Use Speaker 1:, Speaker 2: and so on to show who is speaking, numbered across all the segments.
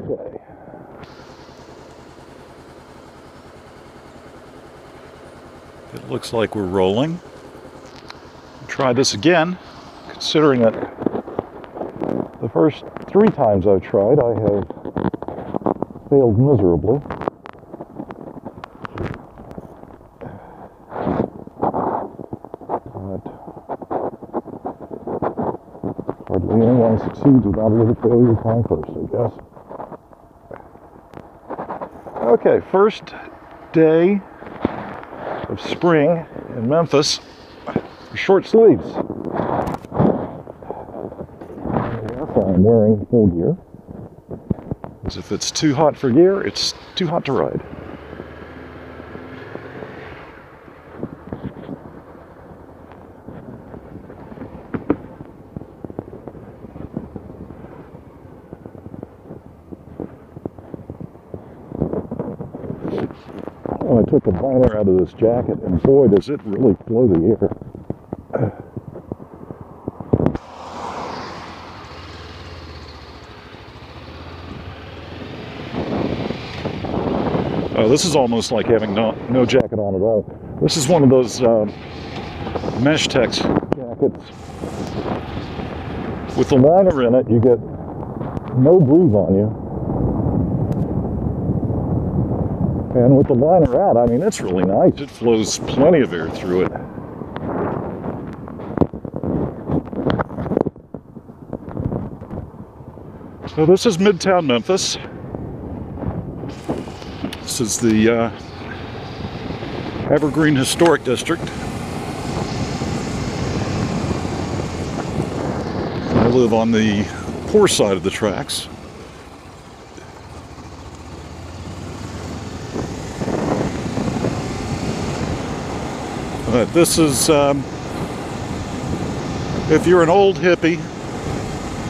Speaker 1: Okay. It looks like we're rolling. Try this again, considering that the first 3 times I've tried, I have failed miserably. But hardly anyone succeeds without a little failure time first, I guess. Okay, first day of spring in Memphis. Short sleeves. Yes, I'm wearing full gear. Because if it's too hot for gear, it's too hot to ride. Oh, I took the liner out of this jacket, and boy, does it really blow the air. Oh, this is almost like having no jacket on at all. This is one of those mesh tex jackets. With the liner in it, you get no breathe on you. And with the liner out, I mean, it's really nice. It flows plenty of air through it. So this is Midtown Memphis. This is the Evergreen Historic District. I live on the poor side of the tracks. But this is, if you're an old hippie,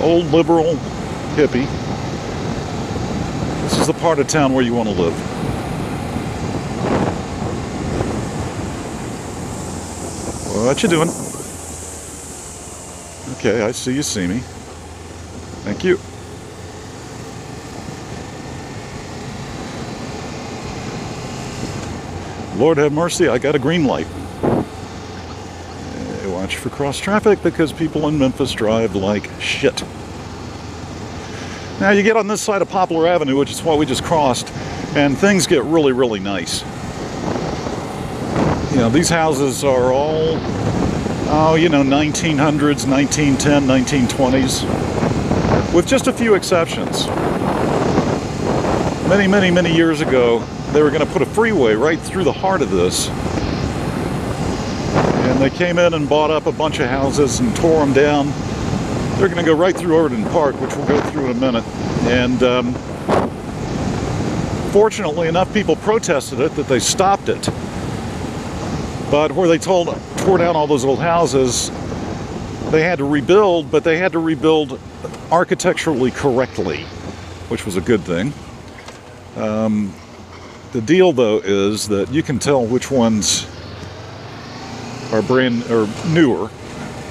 Speaker 1: old liberal hippie, this is the part of town where you want to live. What you doing? Okay, I see you see me. Thank you. Lord have mercy, I got a green light. Watch for cross traffic because people in Memphis drive like shit. Now you get on this side of Poplar Avenue, which is what we just crossed, and things get really, really nice. You know, these houses are all, oh, you know, 1900s, 1910, 1920s, with just a few exceptions. Many, many, many years ago, they were going to put a freeway right through the heart of this. And they came in and bought up a bunch of houses and tore them down. They're going to go right through Overton Park, which we'll go through in a minute. And fortunately, enough people protested it that they stopped it. But where they tore down all those old houses, they had to rebuild, but they had to rebuild architecturally correctly, which was a good thing. The deal, though, is that you can tell which ones are brand or newer,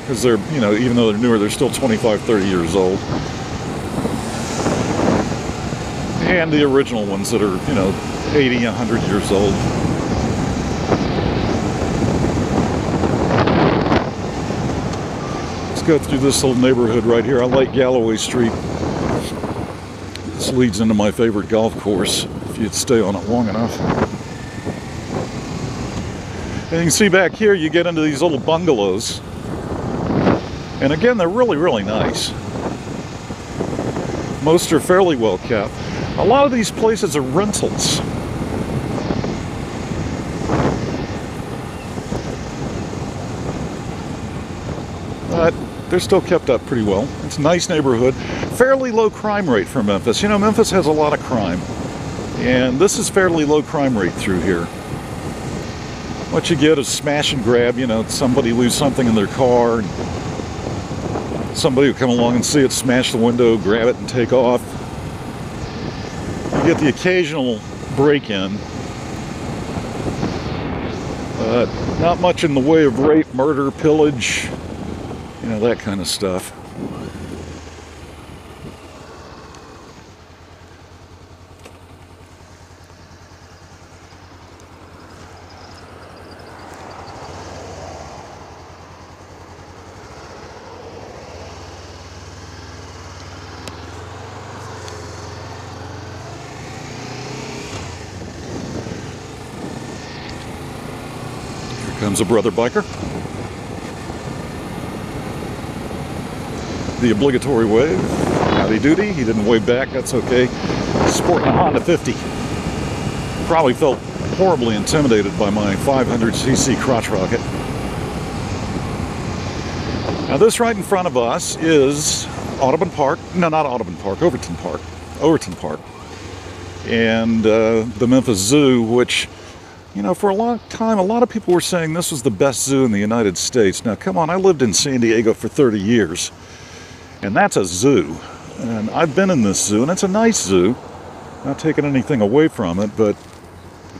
Speaker 1: because they're, you know, even though they're newer, they're still 25, 30 years old. And the original ones that are, you know, 80, 100 years old. Let's go through this little neighborhood right here. I like Galloway Street. This leads into my favorite golf course, if you'd stay on it long enough. And you can see back here, you get into these little bungalows. And again, they're really, really nice. Most are fairly well kept. A lot of these places are rentals. But they're still kept up pretty well. It's a nice neighborhood. Fairly low crime rate for Memphis. You know, Memphis has a lot of crime. And this is fairly low crime rate through here. What you get is smash and grab, you know, somebody lose something in their car, and somebody will come along and see it, smash the window, grab it, and take off. You get the occasional break-in, but not much in the way of rape, murder, pillage, you know, that kind of stuff. Comes a brother biker. The obligatory wave. Howdy doody. He didn't wave back. That's okay. Sporting a Honda 50. Probably felt horribly intimidated by my 500cc crotch rocket. Now this right in front of us is Audubon Park. No, not Audubon Park. Overton Park. Overton Park. And the Memphis Zoo, which, you know, for a long time, a lot of people were saying this was the best zoo in the United States. Now, come on, I lived in San Diego for 30 years. And that's a zoo. And I've been in this zoo, and it's a nice zoo. Not taking anything away from it, but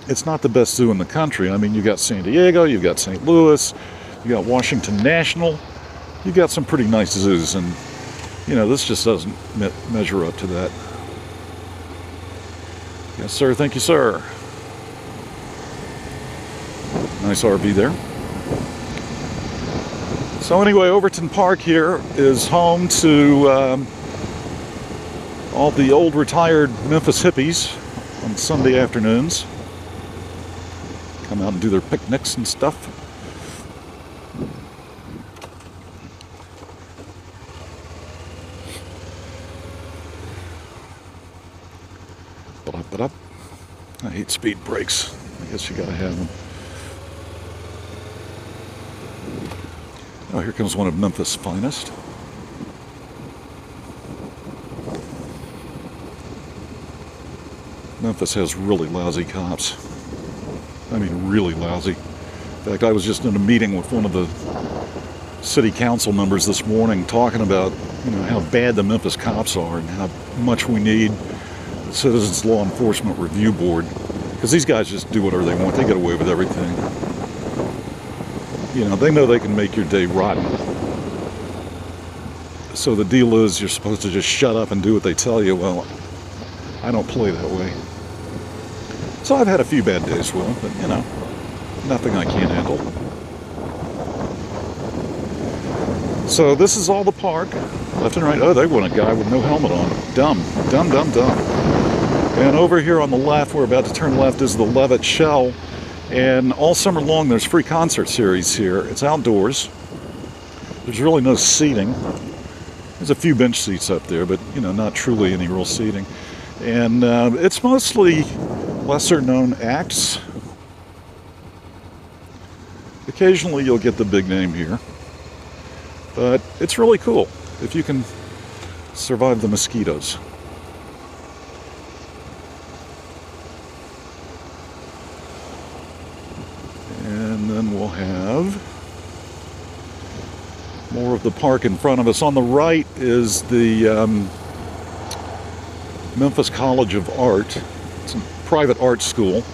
Speaker 1: it's not the best zoo in the country. I mean, you got San Diego, you've got St. Louis, you got Washington National. You've got some pretty nice zoos, and, you know, this just doesn't measure up to that. Yes, sir. Thank you, sir. Nice RV there. So anyway, Overton Park here is home to all the old retired Memphis hippies on Sunday afternoons. Come out and do their picnics and stuff. But I hate speed brakes. I guess you gotta have them. Oh, here comes one of Memphis' finest. Memphis has really lousy cops. I mean, really lousy. In fact, I was just in a meeting with one of the city council members this morning talking about, you know, how bad the Memphis cops are and how much we need the Citizens Law Enforcement Review Board. Because these guys just do whatever they want. They get away with everything. You know, they know they can make your day rotten. So the deal is you're supposed to just shut up and do what they tell you. Well, I don't play that way. So I've had a few bad days with them, but, you know, nothing I can't handle. So this is all the park, left and right. Oh, they want a guy with no helmet on. Dumb, dumb, dumb, dumb. And over here on the left, we're about to turn left, is the Levitt Shell. And all summer long, there's free concert series here. It's outdoors. There's really no seating. There's a few bench seats up there, but, you know, not truly any real seating. And it's mostly lesser known acts. Occasionally you'll get the big name here. But it's really cool if you can survive the mosquitoes. And then we'll have more of the park in front of us. On the right is the Memphis College of Art. It's a private art school.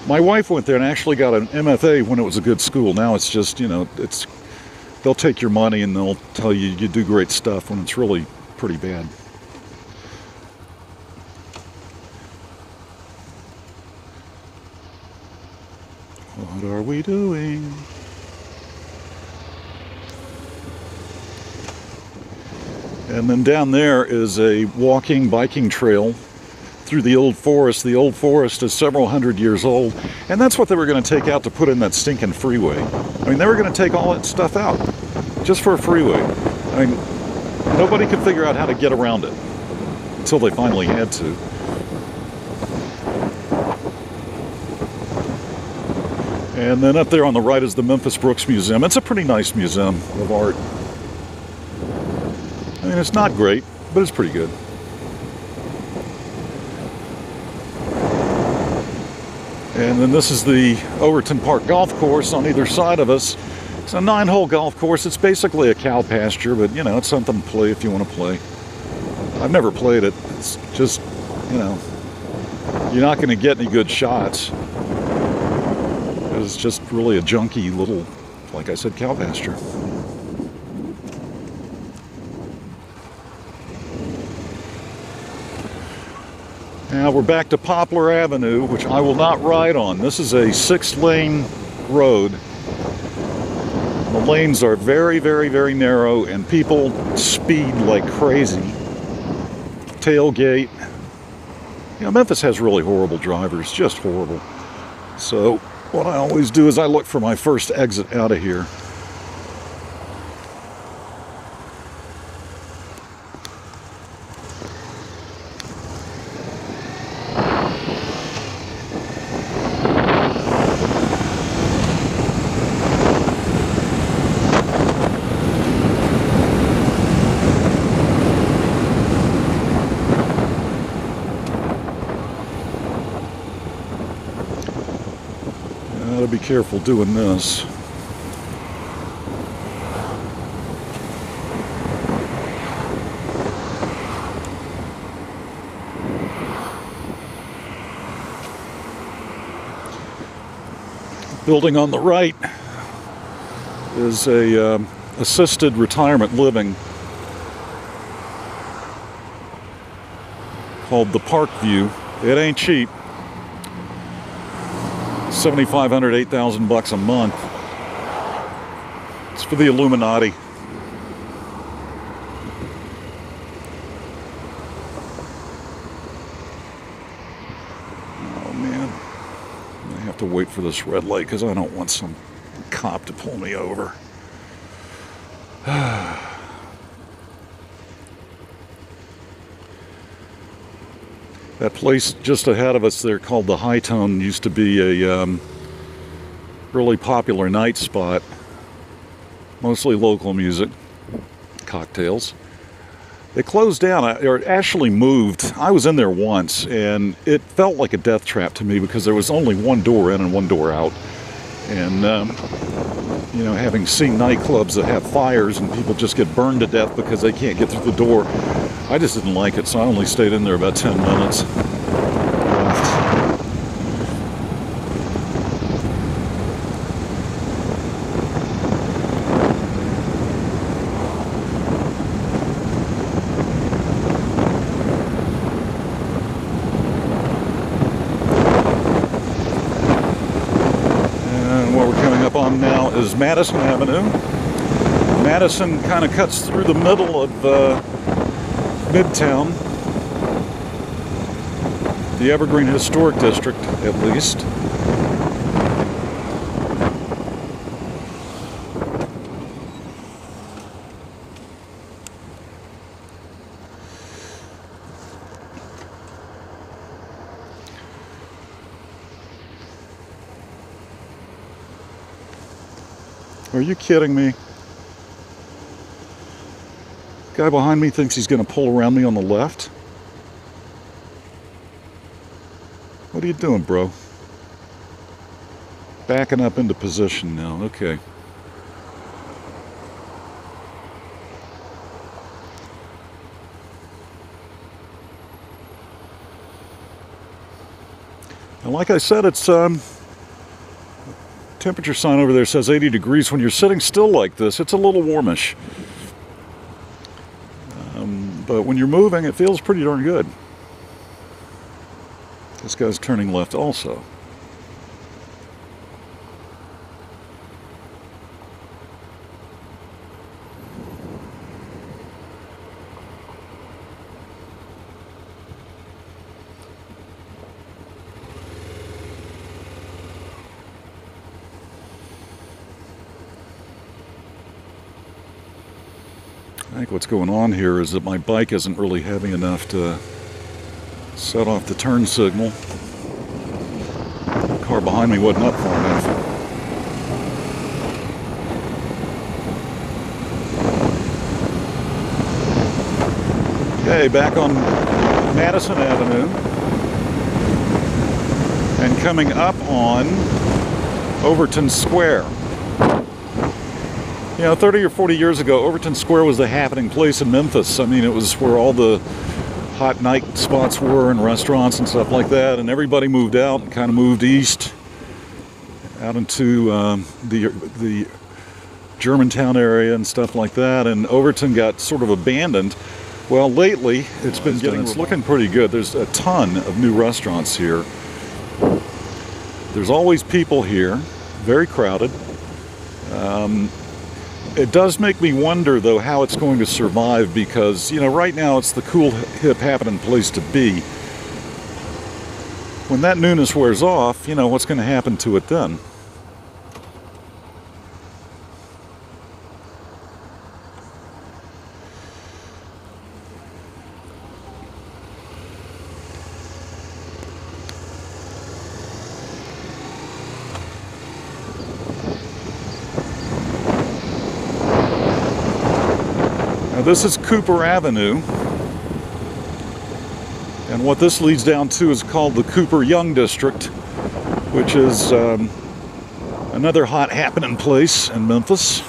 Speaker 1: My wife went there and actually got an MFA when it was a good school. Now it's just, you know, they'll take your money and they'll tell you you do great stuff when it's really pretty bad. What are we doing? And then down there is a walking, biking trail through the old forest. The old forest is several hundred years old, and that's what they were going to take out to put in that stinking freeway. I mean, they were going to take all that stuff out just for a freeway. I mean, nobody could figure out how to get around it until they finally had to. And then up there on the right is the Memphis Brooks Museum. It's a pretty nice museum of art. I mean, it's not great, but it's pretty good. And then this is the Overton Park Golf Course on either side of us. It's a 9-hole golf course. It's basically a cow pasture, but, you know, it's something to play if you want to play. I've never played it. It's just, you know, you're not going to get any good shots. It's just really a junky little, like I said, cow pasture. Now we're back to Poplar Avenue, which I will not ride on. This is a 6-lane road. The lanes are very, very, very narrow, and people speed like crazy. Tailgate. You know, Memphis has really horrible drivers, just horrible. So what I always do is I look for my first exit out of here. Gotta be careful doing this. Building on the right is a assisted retirement living called the Park View. It ain't cheap. $7,500, $8,000 a month. It's for the Illuminati. Oh man, I have to wait for this red light because I don't want some cop to pull me over. That place just ahead of us there called the High Tone used to be a really popular night spot. Mostly local music, cocktails. They closed down, or actually moved. I was in there once and it felt like a death trap to me because there was only one door in and one door out. And you know, having seen nightclubs that have fires and people just get burned to death because they can't get through the door, I just didn't like it, so I only stayed in there about 10 minutes. And what we're coming up on now is Madison Avenue. Madison kind of cuts through the middle of Midtown, the Evergreen Historic District, at least. Are you kidding me? Guy behind me thinks he's going to pull around me on the left. What are you doing, bro? Backing up into position now. Okay. And like I said, it's temperature sign over there says 80 degrees. When you're sitting still like this, it's a little warmish. But when you're moving, it feels pretty darn good. This guy's turning left also. I think what's going on here is that my bike isn't really heavy enough to set off the turn signal. The car behind me wasn't up far enough. Okay, back on Madison Avenue and coming up on Overton Square. You know, 30 or 40 years ago, Overton Square was the happening place in Memphis. I mean, it was where all the hot night spots were and restaurants and stuff like that, and everybody moved out and kind of moved east out into the Germantown area and stuff like that, and Overton got sort of abandoned. Well, lately it's been it's looking pretty good. There's a ton of new restaurants here. There's always people here, very crowded. It does make me wonder, though, how it's going to survive because, you know, right now it's the cool, hip, happening place to be. when that newness wears off, you know, what's going to happen to it then? Now this is Cooper Avenue, and what this leads down to is called the Cooper Young District, which is another hot happening place in Memphis.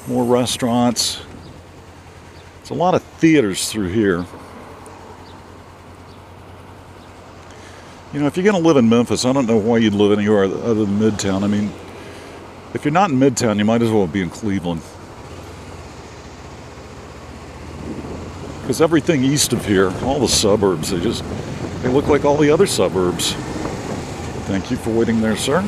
Speaker 1: More restaurants. There's a lot of theaters through here. You know, if you're going to live in Memphis, I don't know why you'd live anywhere other than Midtown. I mean, if you're not in Midtown, you might as well be in Cleveland. Because everything east of here, all the suburbs, they look like all the other suburbs. Thank you for waiting there, sir.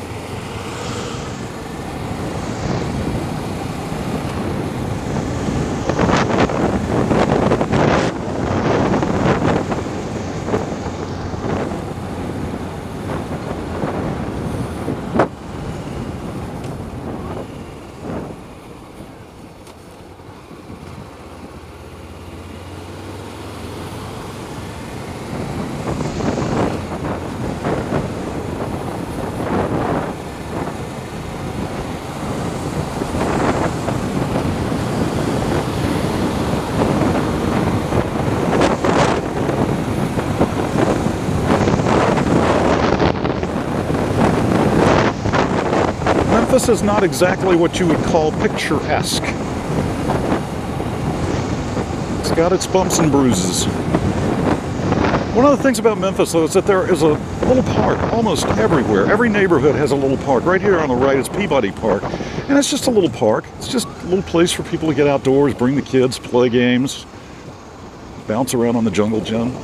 Speaker 1: Memphis is not exactly what you would call picturesque. It's got its bumps and bruises. One of the things about Memphis, though, is that there is a little park almost everywhere. Every neighborhood has a little park. Right here on the right is Peabody Park, and it's just a little park. It's just a little place for people to get outdoors, bring the kids, play games, bounce around on the jungle gym.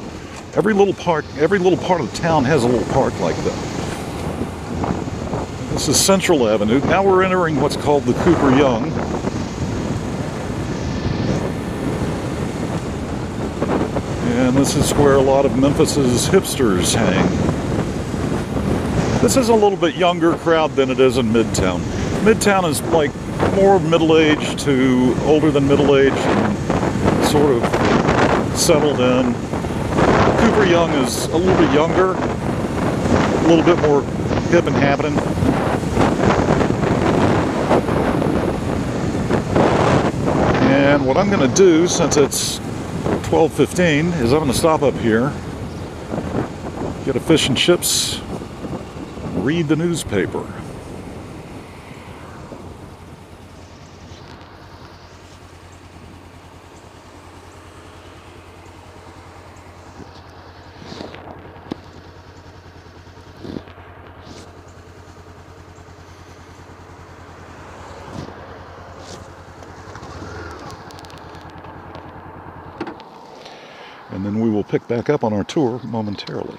Speaker 1: Every little part of the town has a little park like that. This is Central Avenue. Now we're entering what's called the Cooper Young. And this is where a lot of Memphis's hipsters hang. This is a little bit younger crowd than it is in Midtown. Midtown is like more middle-aged to older than middle-aged and sort of settled in. Cooper Young is a little bit younger, a little bit more hip and happening. And what I'm going to do, since it's 12:15, is I'm going to stop up here, get a fish and chips, read the newspaper. And then we will pick back up on our tour momentarily.